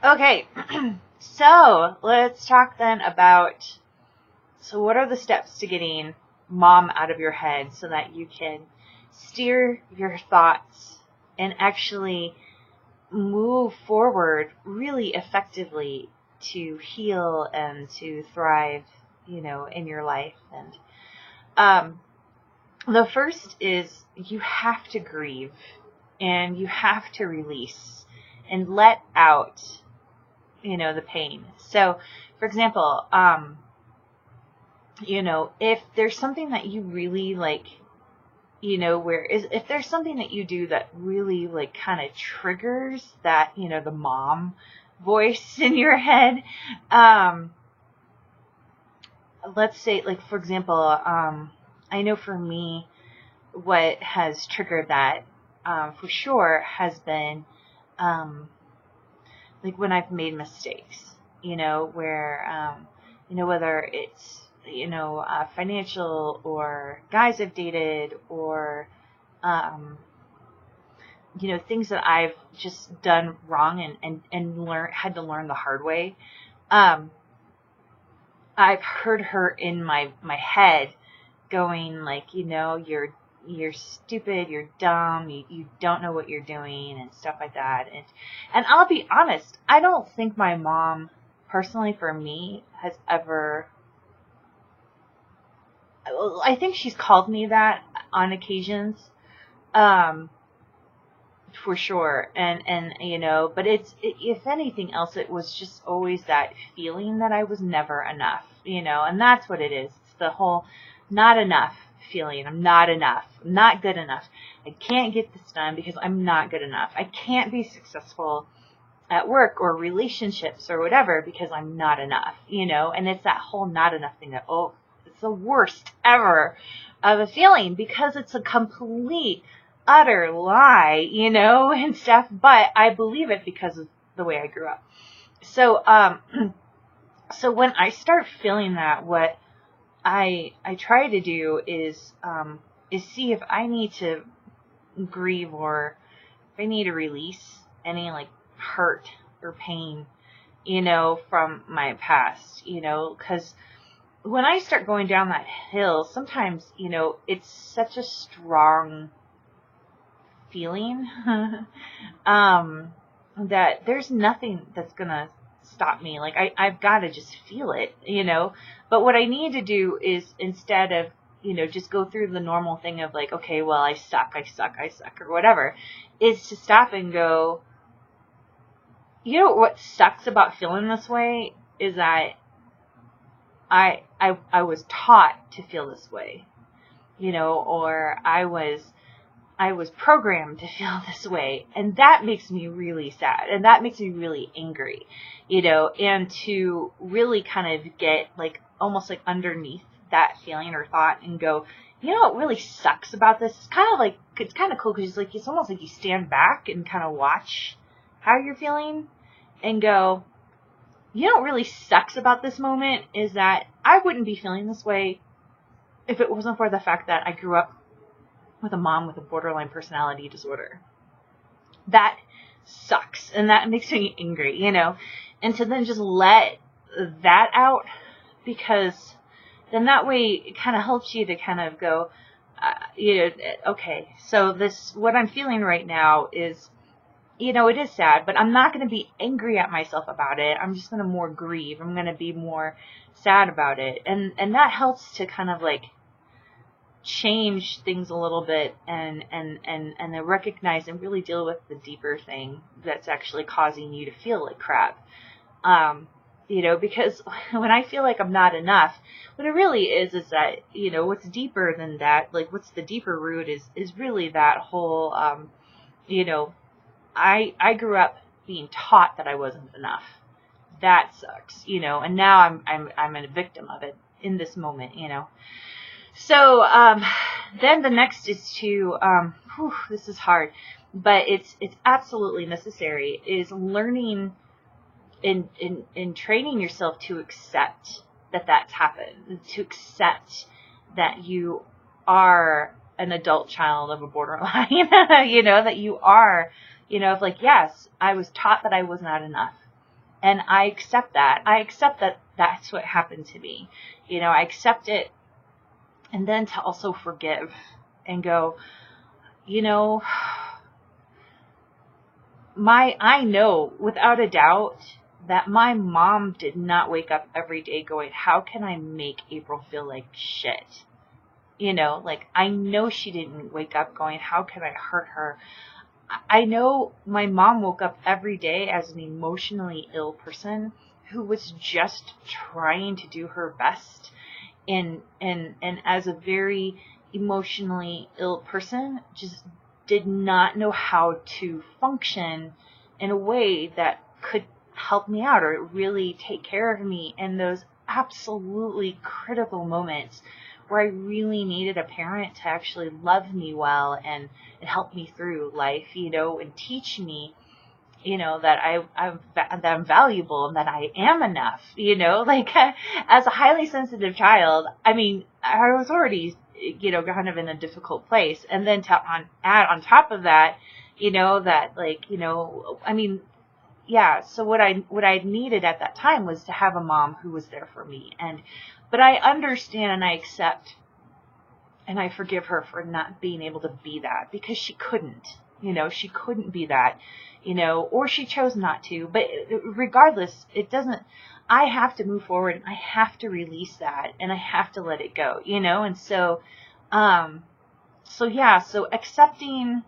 Okay, so let's talk then about, so what are the steps to getting mom out of your head so that you can steer your thoughts and actually move forward really effectively to heal and to thrive, in your life. And the first is you have to grieve and you have to release and let out, the pain. So, for example, if there's something that you really like, if there's something that you do that really like kind of triggers that, the mom voice in your head, let's say, like, for example, I know for me, what has triggered that, for sure, has been, like when I've made mistakes, where, whether it's, financial or guys I've dated or, things that I've just done wrong and had to learn the hard way. I've heard her in my head going like, you're stupid, you're dumb, you don't know what you're doing and stuff like that. And I'll be honest, I don't think my mom, personally for me, has ever, I think she's called me that on occasions, for sure. And but if anything else, it was just always that feeling that I was never enough, and that's what it is. It's the whole not enough feeling. I'm not enough. I'm not good enough. I can't get this done because I'm not good enough. I can't be successful at work or relationships or whatever because I'm not enough, and it's that whole not enough thing that, it's the worst ever of a feeling because it's a complete, utter lie, and stuff, but I believe it because of the way I grew up. So, so when I start feeling that, what I try to do is see if I need to grieve or if I need to release any like hurt or pain, from my past, because when I start going down that hill, sometimes, it's such a strong feeling, that there's nothing that's going to stop me. Like I've got to just feel it, but what I need to do is instead of, just go through the normal thing of like, okay, well, I suck, or whatever, is to stop and go, what sucks about feeling this way is that I was taught to feel this way, or I was programmed to feel this way, and that makes me really sad, and that makes me really angry, and to really kind of get like almost like underneath that feeling or thought and go, what really sucks about this? It's kind of cool because it's almost like you stand back and kind of watch how you're feeling and go, what really sucks about this moment is that I wouldn't be feeling this way if it wasn't for the fact that I grew up with a mom with a borderline personality disorder. That sucks, and that makes me angry, and to then just let that out, because then that way it kind of helps you to kind of go, okay, so what I'm feeling right now is, it is sad, but I'm not going to be angry at myself about it. I'm just going to more grieve. I'm going to be more sad about it. And that helps to kind of like change things a little bit and then recognize and really deal with the deeper thing that's actually causing you to feel like crap. Because when I feel like I'm not enough, what it really is that, what's deeper than that, like what's the deeper root is really that whole, I grew up being taught that I wasn't enough. That sucks, and now I'm a victim of it in this moment, So, then the next is to, this is hard, but it's absolutely necessary, is learning in training yourself to accept that that's happened, to accept that you are an adult child of a borderline, that you are, of like, yes, I was taught that I was not enough. And I accept that. I accept that that's what happened to me. I accept it. And then to also forgive and go, I know without a doubt that my mom did not wake up every day going, how can I make April feel like shit? I know she didn't wake up going, how can I hurt her? I know my mom woke up every day as an emotionally ill person who was just trying to do her best. And as a very emotionally ill person, just did not know how to function in a way that could help me out or really take care of me in those absolutely critical moments where I really needed a parent to actually love me well and help me through life, and teach me, that I'm valuable and that I am enough, as a highly sensitive child. I mean, I was already, kind of in a difficult place. And then add on top of that, so what I needed at that time was to have a mom who was there for me. But I understand and I accept and I forgive her for not being able to be that, because she couldn't, she couldn't be that, or she chose not to. But regardless, I have to move forward and I have to release that and I have to let it go, and so accepting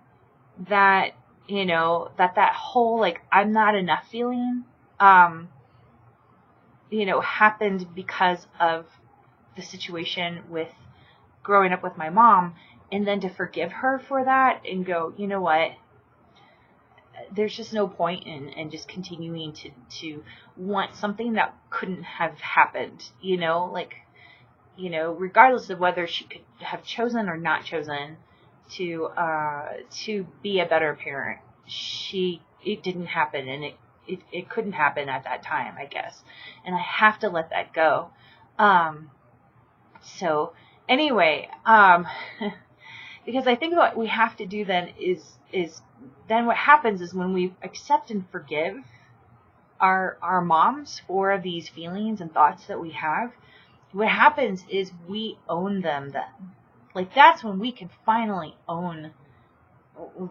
that, that whole, I'm not enough feeling, happened because of the situation with growing up with my mom, and then to forgive her for that and go, you know what, there's just no point in just continuing to want something that couldn't have happened, regardless of whether she could have chosen or not chosen to be a better parent. It didn't happen, and it couldn't happen at that time, I guess. And I have to let that go. So anyway, because I think what we have to do then is then what happens is when we accept and forgive our moms for these feelings and thoughts that we have, what happens is we own them then. That's when we can finally own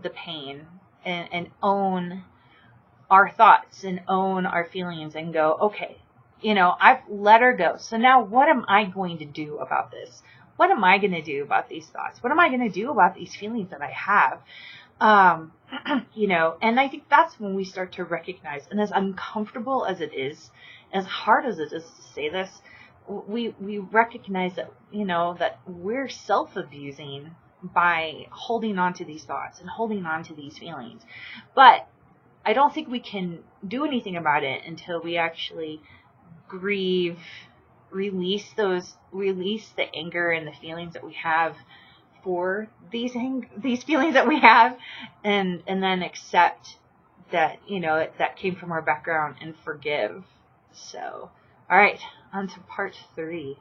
the pain and own our thoughts and own our feelings and go, okay, I've let her go. So now what am I going to do about this? What am I going to do about these thoughts? What am I going to do about these feelings that I have? And I think that's when we start to recognize, and as uncomfortable as it is, as hard as it is to say this, we recognize that, that we're self-abusing by holding on to these thoughts and holding on to these feelings. But I don't think we can do anything about it until we actually grieve, release the anger and the feelings that we have for these feelings that we have, and then accept that, that came from our background and forgive. So, all right, on to part 3.